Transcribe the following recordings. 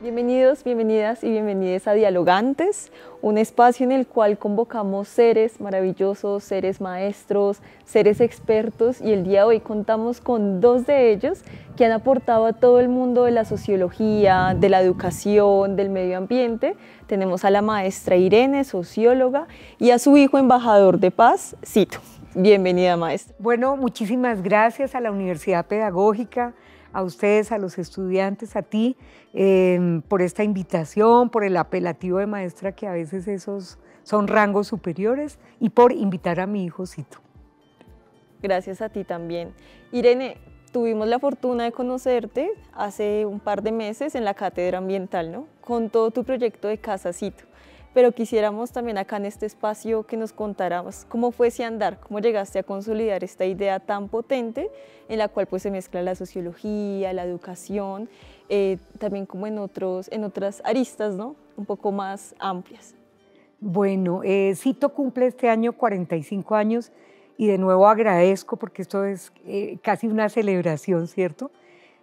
Bienvenidos, bienvenidas y bienvenidos a Dialogantes, un espacio en el cual convocamos seres maravillosos, seres maestros, seres expertos, y el día de hoy contamos con dos de ellos que han aportado a todo el mundo de la sociología, de la educación, del medio ambiente. Tenemos a la maestra Irene, socióloga, y a su hijo embajador de paz, Cito. Bienvenida, maestra. Bueno, muchísimas gracias a la Universidad Pedagógica, a ustedes, a los estudiantes, a ti, por esta invitación, por el apelativo de maestra, que a veces esos son rangos superiores, y por invitar a mi hijo Cito. Gracias a ti también. Irene, tuvimos la fortuna de conocerte hace un par de meses en la Cátedra Ambiental, ¿no? Con todo tu proyecto de Casa Cito. Pero quisiéramos también acá en este espacio que nos contaras cómo fue ese andar, cómo llegaste a consolidar esta idea tan potente en la cual pues se mezcla la sociología, la educación, también como en otras aristas, ¿no? Un poco más amplias. Bueno, Cito cumple este año 45 años y de nuevo agradezco porque esto es casi una celebración, ¿cierto?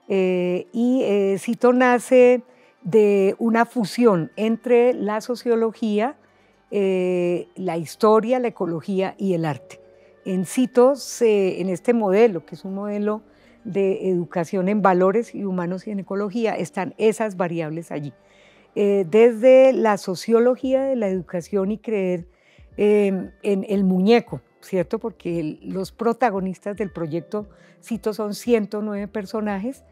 Cito nace de una fusión entre la sociología, la historia, la ecología y el arte. En Cito, en este modelo, que es un modelo de educación en valores y humanos y en ecología, están esas variables allí. Desde la sociología de la educación y creer en el muñeco, ¿cierto? Porque los protagonistas del proyecto Cito son 109 personajes,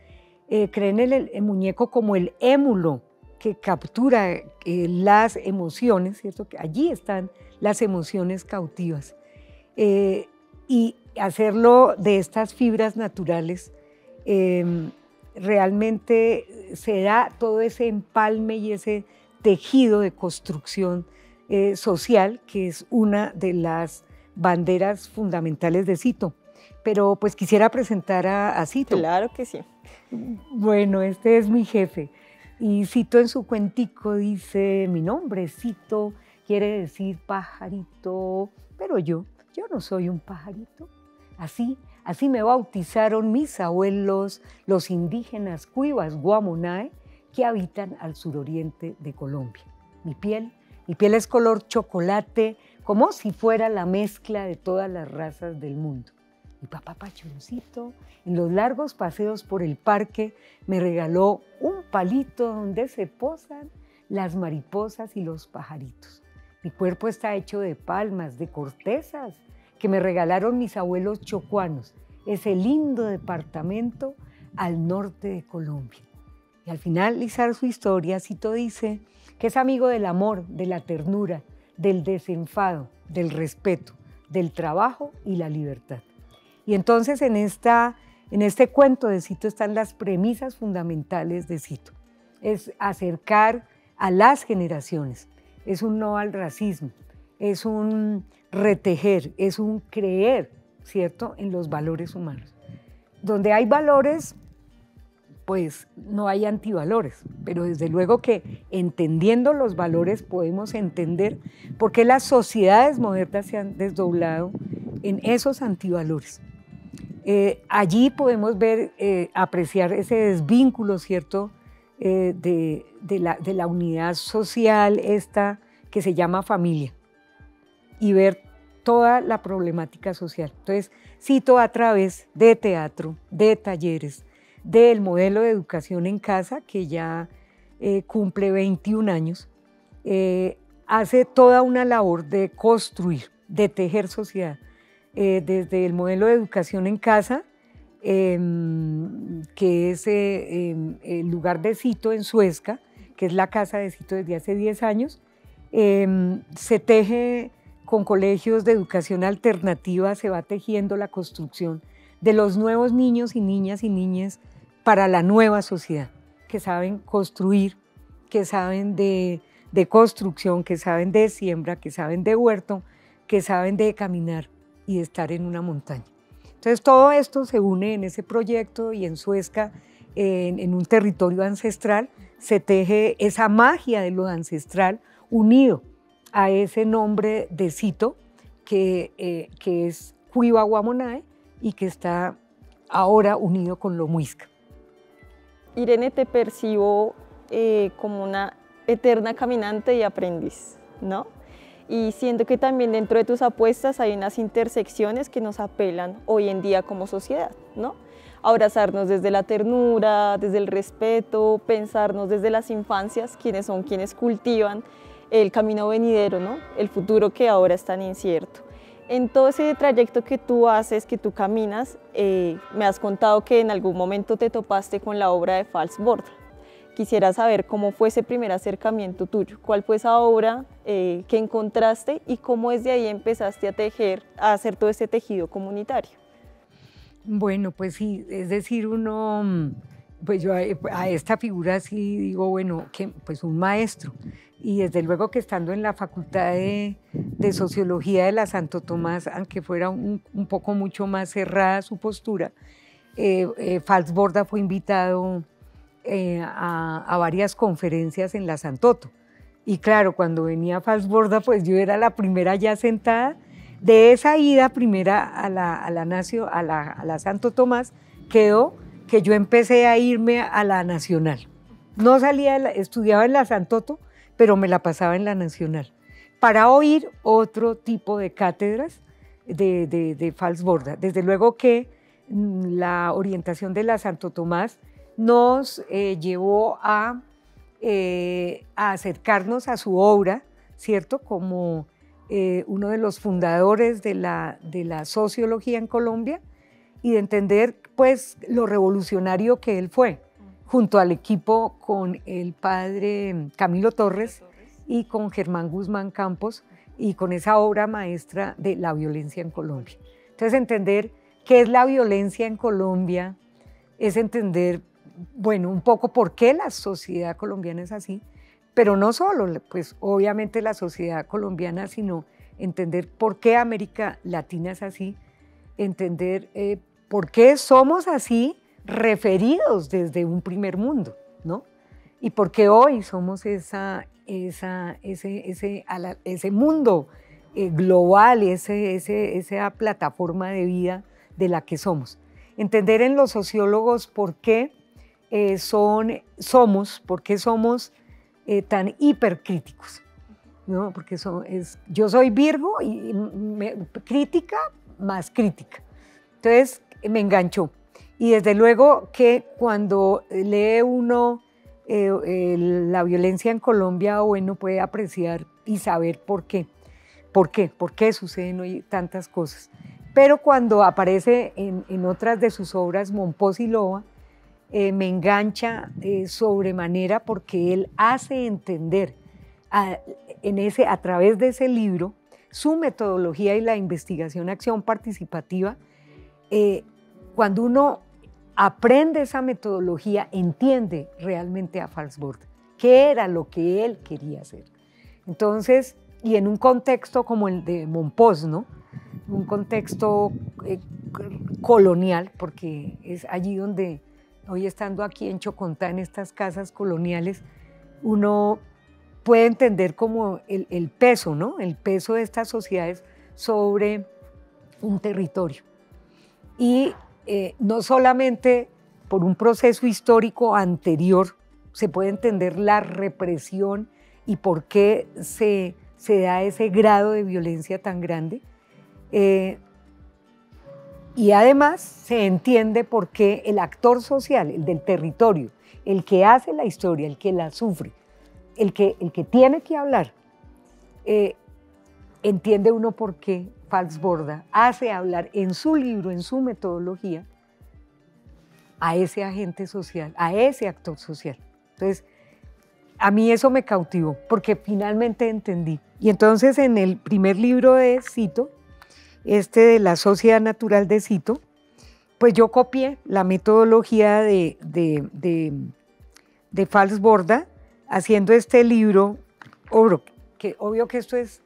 creen en el muñeco como el émulo que captura las emociones, ¿cierto? Que allí están las emociones cautivas. Y hacerlo de estas fibras naturales, realmente se da todo ese empalme y ese tejido de construcción social, que es una de las banderas fundamentales de Cito. Pero pues quisiera presentar a Cito. Claro que sí. Bueno, este es mi jefe. Y Cito en su cuentico dice: mi nombre es Cito, quiere decir pajarito, pero yo no soy un pajarito. Así me bautizaron mis abuelos, los indígenas Cuivas Guamonae, que habitan al suroriente de Colombia. Mi piel es color chocolate, como si fuera la mezcla de todas las razas del mundo. Mi papá Pachoncito, en los largos paseos por el parque, me regaló un palito donde se posan las mariposas y los pajaritos. Mi cuerpo está hecho de palmas, de cortezas, que me regalaron mis abuelos chocuanos, ese lindo departamento al norte de Colombia. Y al finalizar su historia, Cito dice que es amigo del amor, de la ternura, del desenfado, del respeto, del trabajo y la libertad. Y entonces en este cuento de Cito están las premisas fundamentales de Cito. Es acercar a las generaciones, es un no al racismo, es un retejer, es un creer, ¿cierto?, en los valores humanos. Donde hay valores, pues no hay antivalores, pero desde luego que entendiendo los valores podemos entender por qué las sociedades modernas se han desdoblado en esos antivalores. Allí podemos ver, apreciar ese desvínculo, ¿cierto?, de la unidad social esta que se llama familia, y ver toda la problemática social. Entonces, Cito a través de teatro, de talleres, del modelo de educación en casa, que ya cumple 21 años, hace toda una labor de construir, de tejer sociedad, desde el modelo de educación en casa, que es el lugar de Cito en Suezca, que es la casa de Cito desde hace 10 años, se teje con colegios de educación alternativa, se va tejiendo la construcción de los nuevos niños y niñas para la nueva sociedad, que saben construir, que saben de construcción, que saben de siembra, que saben de huerto, que saben de caminar y de estar en una montaña. Entonces todo esto se une en ese proyecto y en Suezca, en un territorio ancestral, se teje esa magia de lo ancestral unido a ese nombre de Sito que es Cuiba Guamonae y que está ahora unido con lo muisca. Irene, te percibo como una eterna caminante y aprendiz, ¿no? Y siento que también dentro de tus apuestas hay unas intersecciones que nos apelan hoy en día como sociedad, ¿no? Abrazarnos desde la ternura, desde el respeto, pensarnos desde las infancias, quienes son quienes cultivan el camino venidero, ¿no? El futuro que ahora es tan incierto. En todo ese trayecto que tú haces, que tú caminas, me has contado que en algún momento te topaste con la obra de Falsborda. Quisiera saber cómo fue ese primer acercamiento tuyo, cuál fue esa obra que encontraste y cómo desde ahí empezaste a tejer, a hacer todo ese tejido comunitario. Bueno, pues sí, es decir, pues yo a esta figura sí digo, bueno, pues un maestro. Y desde luego que estando en la Facultad de Sociología de la Santo Tomás, aunque fuera un poco mucho más cerrada su postura, Falsborda fue invitado a varias conferencias en la Santoto. Y claro, cuando venía Falsborda, pues yo era la primera ya sentada. De esa ida primera a la Santo Tomás, quedó que yo empecé a irme a la Nacional. No salía, estudiaba en la Santoto, pero me la pasaba en la Nacional, para oír otro tipo de cátedras de Falsborda. Desde luego que la orientación de la Santo Tomás nos llevó a acercarnos a su obra, ¿cierto? Como uno de los fundadores de la sociología en Colombia y de entender pues lo revolucionario que él fue, junto al equipo con el padre Camilo Torres y con Germán Guzmán Campos y con esa obra maestra de la violencia en Colombia. Entonces entender qué es la violencia en Colombia es entender, bueno, un poco por qué la sociedad colombiana es así, pero no solo, pues obviamente la sociedad colombiana, sino entender por qué América Latina es así, entender por qué somos así referidos desde un primer mundo, ¿no? Y por qué hoy somos ese mundo global, esa plataforma de vida de la que somos. Entender en los sociólogos por qué somos tan hipercríticos, ¿no? Porque yo soy Virgo y crítica más crítica. Entonces me enganchó. Y desde luego que cuando lee uno la violencia en Colombia, bueno, puede apreciar y saber por qué suceden hoy tantas cosas. Pero cuando aparece en otras de sus obras, Monpós y Loba, me engancha sobremanera porque él hace entender a través de ese libro su metodología y la investigación-acción participativa. Cuando uno aprende esa metodología, entiende realmente a Falsborda, qué era lo que él quería hacer. Entonces, y en un contexto como el de Monpós, ¿no? Un contexto colonial, porque es allí donde, hoy estando aquí en Chocontá, en estas casas coloniales, uno puede entender como el peso, ¿no? El peso de estas sociedades sobre un territorio. Y no solamente por un proceso histórico anterior se puede entender la represión y por qué se da ese grado de violencia tan grande. Y además se entiende por qué el actor social, el del territorio, el que hace la historia, el que la sufre, el que tiene que hablar, entiende uno por qué Falsborda hace hablar en su libro, en su metodología, a ese agente social, a ese actor social. Entonces, a mí eso me cautivó, porque finalmente entendí. Y entonces en el primer libro de Sito, de la Sociedad Natural de Sito, pues yo copié la metodología de Falsborda, haciendo este libro, obvio que esto es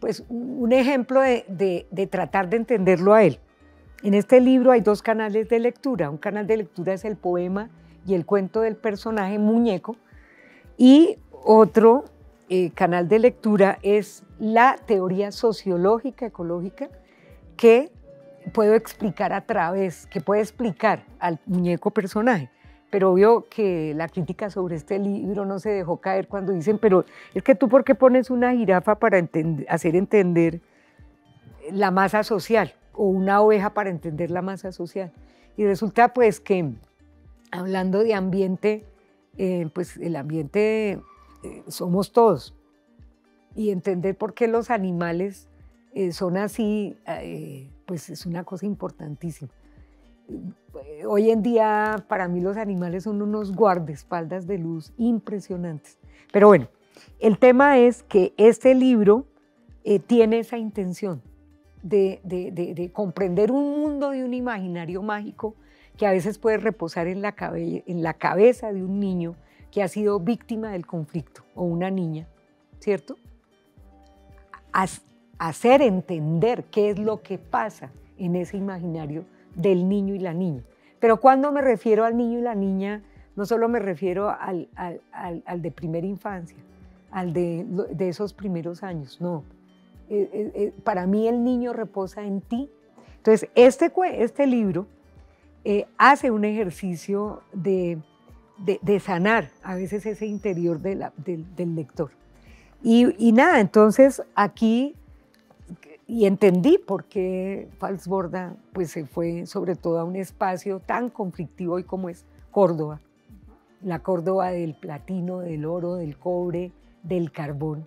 pues un ejemplo de tratar de entenderlo a él. En este libro hay dos canales de lectura. Un canal de lectura es el poema y el cuento del personaje muñeco, y otro canal de lectura es la teoría sociológica, ecológica, que puedo explicar que puede explicar al muñeco personaje. Pero obvio que la crítica sobre este libro no se dejó caer cuando dicen, pero es que tú, ¿por qué pones una jirafa para hacer entender la masa social, o una oveja para entender la masa social? Y resulta pues que, hablando de ambiente, pues el ambiente somos todos, y entender por qué los animales son así, pues es una cosa importantísima. Hoy en día para mí los animales son unos guardaespaldas de luz impresionantes. Pero bueno, el tema es que este libro tiene esa intención de comprender un mundo de un imaginario mágico que a veces puede reposar en la cabeza de un niño que ha sido víctima del conflicto, o una niña, ¿cierto? Hacer entender qué es lo que pasa en ese imaginario del niño y la niña. Pero cuando me refiero al niño y la niña, no solo me refiero al de primera infancia, al de esos primeros años, no. Para mí el niño reposa en ti. Entonces, este libro hace un ejercicio de sanar a veces ese interior del lector. Y nada, entonces aquí, y entendí por qué Falsborda pues se fue sobre todo a un espacio tan conflictivo hoy como es Córdoba, la Córdoba del platino, del oro, del cobre, del carbón.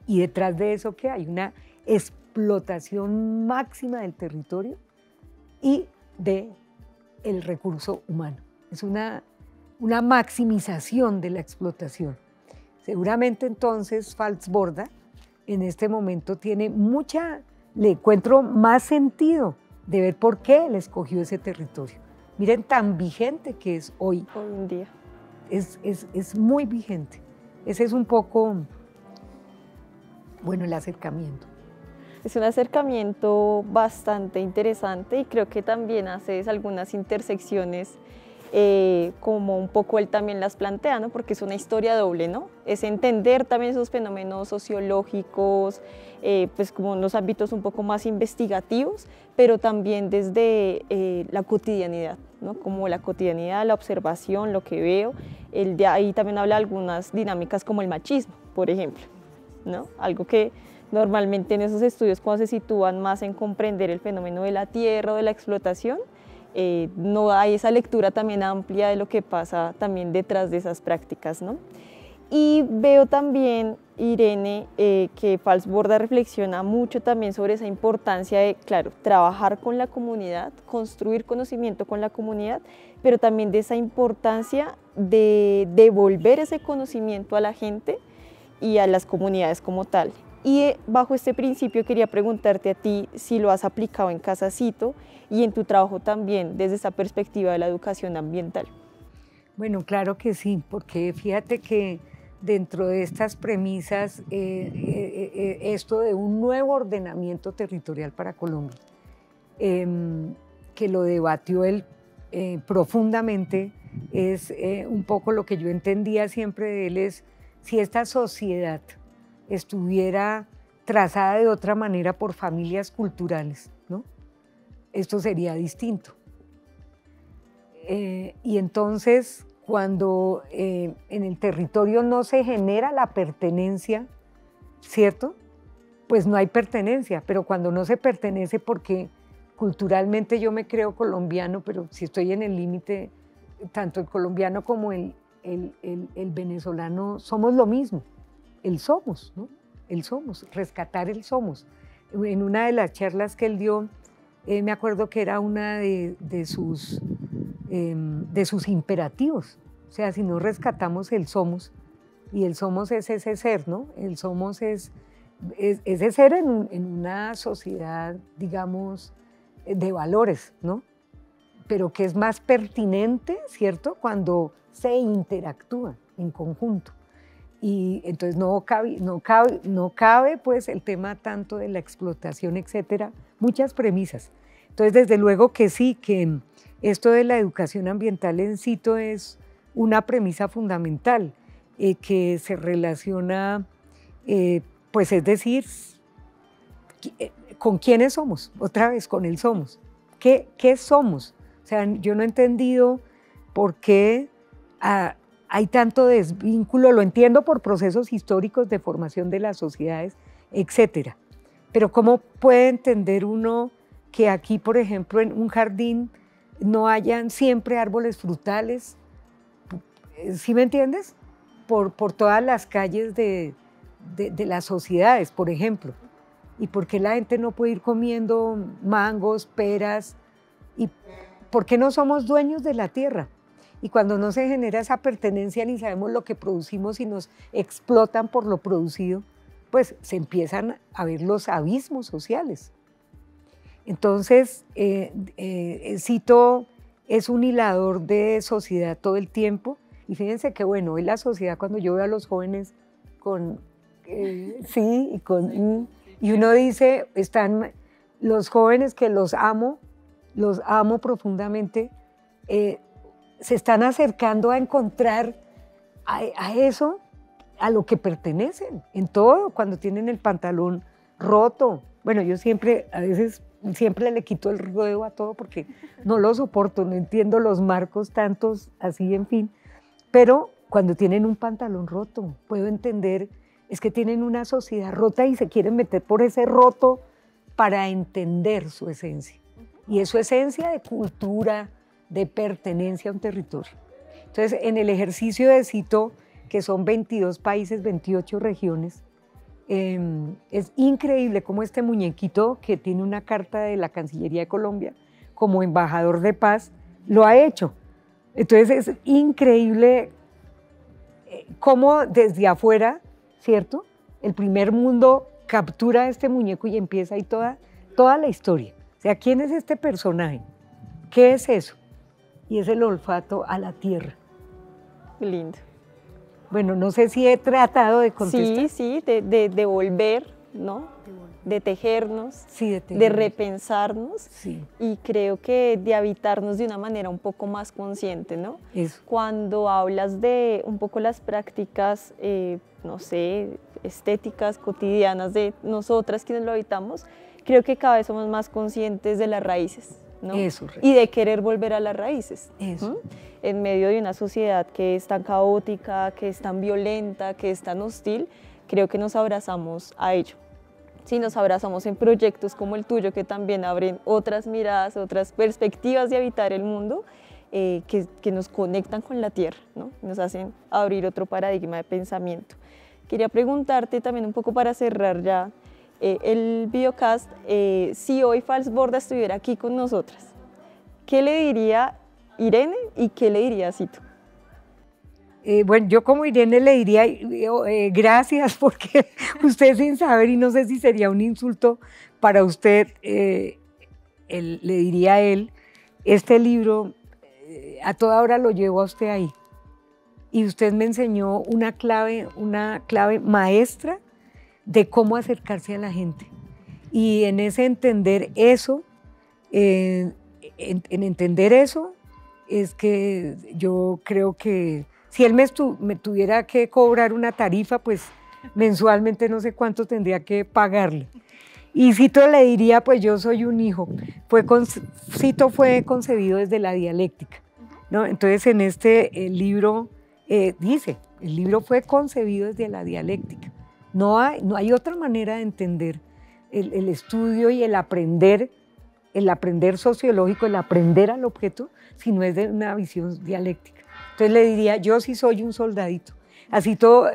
Y detrás de eso, ¿qué hay? Una explotación máxima del territorio y del recurso humano. Es una maximización de la explotación. Seguramente entonces Falsborda en este momento le encuentro más sentido de ver por qué él escogió ese territorio. Miren tan vigente que es hoy. Hoy en día. Es muy vigente. Ese es un poco, bueno, el acercamiento. Es un acercamiento bastante interesante, y creo que también haces algunas intersecciones como un poco él también las plantea, ¿no? Porque es una historia doble, ¿no? Es entender también esos fenómenos sociológicos, pues como en los ámbitos un poco más investigativos, pero también desde la cotidianidad, ¿no? Como la cotidianidad, la observación, lo que veo. Él de ahí también habla de algunas dinámicas como el machismo, por ejemplo, ¿no? Algo que normalmente en esos estudios, cuando se sitúan más en comprender el fenómeno de la tierra o de la explotación, no hay esa lectura también amplia de lo que pasa también detrás de esas prácticas, ¿no? Y veo también, Irene, que Falsborda reflexiona mucho también sobre esa importancia de, claro, trabajar con la comunidad, construir conocimiento con la comunidad, pero también de esa importancia de devolver ese conocimiento a la gente y a las comunidades como tal. Y bajo este principio quería preguntarte a ti si lo has aplicado en Casa Cito y en tu trabajo también desde esa perspectiva de la educación ambiental. Bueno, claro que sí, porque fíjate que dentro de estas premisas, esto de un nuevo ordenamiento territorial para Colombia, que lo debatió él profundamente, es un poco lo que yo entendía siempre de él, es si esta sociedad estuviera trazada de otra manera por familias culturales, ¿no? Esto sería distinto. Y entonces, cuando en el territorio no se genera la pertenencia, ¿cierto? Pues no hay pertenencia, pero cuando no se pertenece, porque culturalmente yo me creo colombiano, pero si estoy en el límite, tanto el colombiano como el venezolano somos lo mismo, el somos, ¿no? El somos, rescatar el somos. En una de las charlas que él dio, me acuerdo que era una de sus imperativos. O sea, si no rescatamos el somos, y el somos es ese ser, ¿no? El somos es ese ser en una sociedad, digamos, de valores, ¿no? Pero que es más pertinente, ¿cierto?, cuando se interactúa en conjunto. y entonces no cabe pues el tema tanto de la explotación, etcétera, muchas premisas. Entonces, desde luego que sí, que esto de la educación ambiental en Cito es una premisa fundamental, que se relaciona, pues es decir, ¿con quiénes somos? Otra vez, con el somos. ¿Qué somos? O sea, yo no he entendido por qué hay tanto desvínculo, lo entiendo por procesos históricos de formación de las sociedades, etcétera. Pero ¿cómo puede entender uno que aquí, por ejemplo, en un jardín no hayan siempre árboles frutales? ¿Sí me entiendes? Por todas las calles de las sociedades, por ejemplo. ¿Y por qué la gente no puede ir comiendo mangos, peras? ¿Y por qué no somos dueños de la tierra? Y cuando no se genera esa pertenencia ni sabemos lo que producimos y nos explotan por lo producido, pues se empiezan a ver los abismos sociales. Entonces, Cito es un hilador de sociedad todo el tiempo. Y fíjense que bueno, hoy la sociedad, cuando yo veo a los jóvenes con sí, y uno dice, están los jóvenes que los amo profundamente, se están acercando a encontrar a eso, a lo que pertenecen, en todo, cuando tienen el pantalón roto. Bueno, yo siempre, a veces, siempre le quito el ruedo a todo porque no lo soporto, no entiendo los marcos tantos así, en fin. Pero cuando tienen un pantalón roto, puedo entender, es que tienen una sociedad rota y se quieren meter por ese roto para entender su esencia. Y es su esencia de cultura, de pertenencia a un territorio. Entonces, en el ejercicio de Cito, que son 22 países, 28 regiones, es increíble cómo este muñequito, que tiene una carta de la Cancillería de Colombia como embajador de paz, lo ha hecho. Entonces, es increíble cómo desde afuera, ¿cierto?, el primer mundo captura este muñeco y empieza ahí toda la historia. O sea, ¿quién es este personaje? ¿Qué es eso? Y es el olfato a la tierra. Qué lindo. Bueno, no sé si he tratado de contestar. Sí, de volver, ¿no? De tejernos, sí, de repensarnos, sí. Y creo que de habitarnos de una manera un poco más consciente, ¿no? Eso. Cuando hablas de un poco las prácticas, no sé, estéticas, cotidianas de nosotras quienes lo habitamos, creo que cada vez somos más conscientes de las raíces, ¿no? Eso, y de querer volver a las raíces. Eso. En medio de una sociedad que es tan caótica, que es tan violenta, que es tan hostil, creo que nos abrazamos a ello. Sí, nos abrazamos en proyectos como el tuyo, que también abren otras miradas, otras perspectivas de habitar el mundo, que nos conectan con la tierra, ¿no? Nos hacen abrir otro paradigma de pensamiento. Quería preguntarte también un poco para cerrar ya el videocast, si hoy Fals Borda estuviera aquí con nosotras, ¿qué le diría Irene y qué le diría Cito? Bueno, yo como Irene le diría gracias, porque usted sin saber, y no sé si sería un insulto para usted, le diría a él, este libro a toda hora lo llevo a usted ahí. Y usted me enseñó una clave maestra de cómo acercarse a la gente. Y en ese entender eso, en entender eso, es que yo creo que si él me tuviera que cobrar una tarifa, pues mensualmente no sé cuánto tendría que pagarle. Y Cito le diría, pues yo soy un hijo. Cito fue concebido desde la dialéctica, ¿no? Entonces en este libro dice, el libro fue concebido desde la dialéctica. No hay otra manera de entender el estudio y el aprender sociológico, el aprender al objeto, si no es de una visión dialéctica. Entonces le diría, yo sí soy un soldadito. Así todo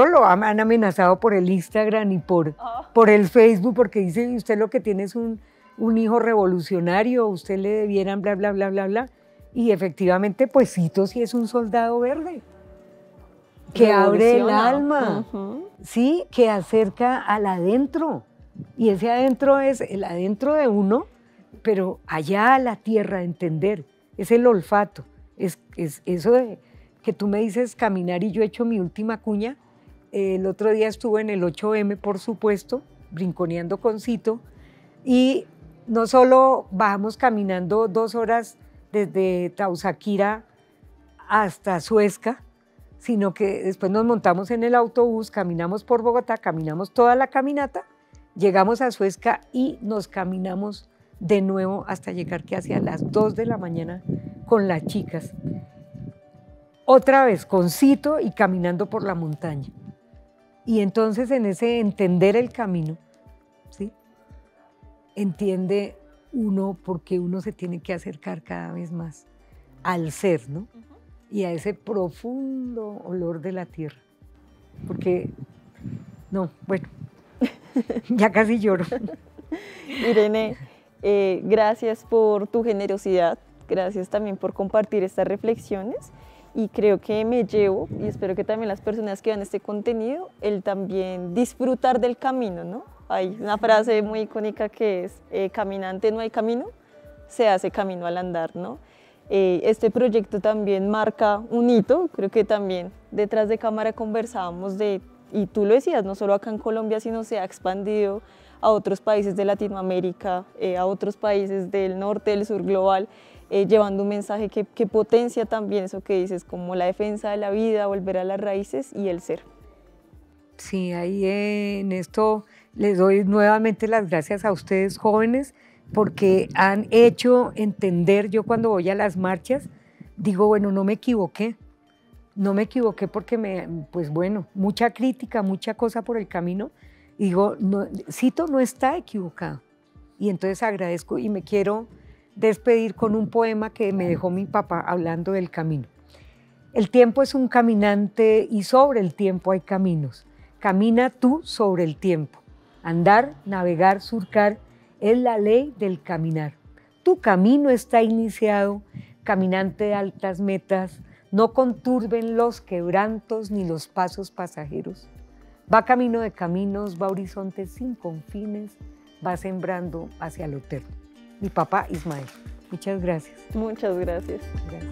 lo han amenazado por el Instagram y por el Facebook, porque dice, usted lo que tiene es un hijo revolucionario, usted le debieran bla, bla, bla, bla, bla. Y efectivamente, pues Cito sí es un soldado verde, que abre el alma, sí, que acerca al adentro. Y ese adentro es el adentro de uno, pero allá a la tierra, entender, es el olfato. Es eso de que tú me dices caminar y yo he hecho mi última cuña. El otro día estuve en el 8M, por supuesto, brinconeando con Cito, y no solo bajamos caminando 2 horas desde Tausaquira hasta Suezca, sino que después nos montamos en el autobús, caminamos por Bogotá, caminamos toda la caminata, llegamos a Suezca y nos caminamos de nuevo hasta llegar que hacia las 2 de la mañana con las chicas. Otra vez con Cito y caminando por la montaña. Y entonces en ese entender el camino, ¿sí? Entiende uno por qué uno se tiene que acercar cada vez más al ser, ¿no? Y a ese profundo olor de la tierra. Porque, no, bueno, ya casi lloro. Irene, gracias por tu generosidad, gracias también por compartir estas reflexiones y creo que me llevo, y espero que también las personas que vean este contenido, el también disfrutar del camino, ¿no? Hay una frase muy icónica que es, caminante no hay camino, se hace camino al andar, ¿no? Este proyecto también marca un hito, creo que también detrás de cámara conversábamos de, y tú lo decías, no solo acá en Colombia, sino se ha expandido a otros países de Latinoamérica, a otros países del norte, del sur global, llevando un mensaje que potencia también eso que dices, como la defensa de la vida, volver a las raíces y el ser. Sí, ahí en esto les doy nuevamente las gracias a ustedes jóvenes porque han hecho entender, yo cuando voy a las marchas, digo, bueno, no me equivoqué porque pues bueno, mucha crítica, mucha cosa por el camino, y digo, no, Cito no está equivocado. Y entonces agradezco y me quiero despedir con un poema que me dejó mi papá hablando del camino. El tiempo es un caminante y sobre el tiempo hay caminos. Camina tú sobre el tiempo. Andar, navegar, surcar es la ley del caminar. Tu camino está iniciado, caminante de altas metas, no conturben los quebrantos ni los pasos pasajeros. Va camino de caminos, va horizontes sin confines, va sembrando hacia lo eterno. Mi papá Ismael. Muchas gracias. Muchas gracias. Gracias.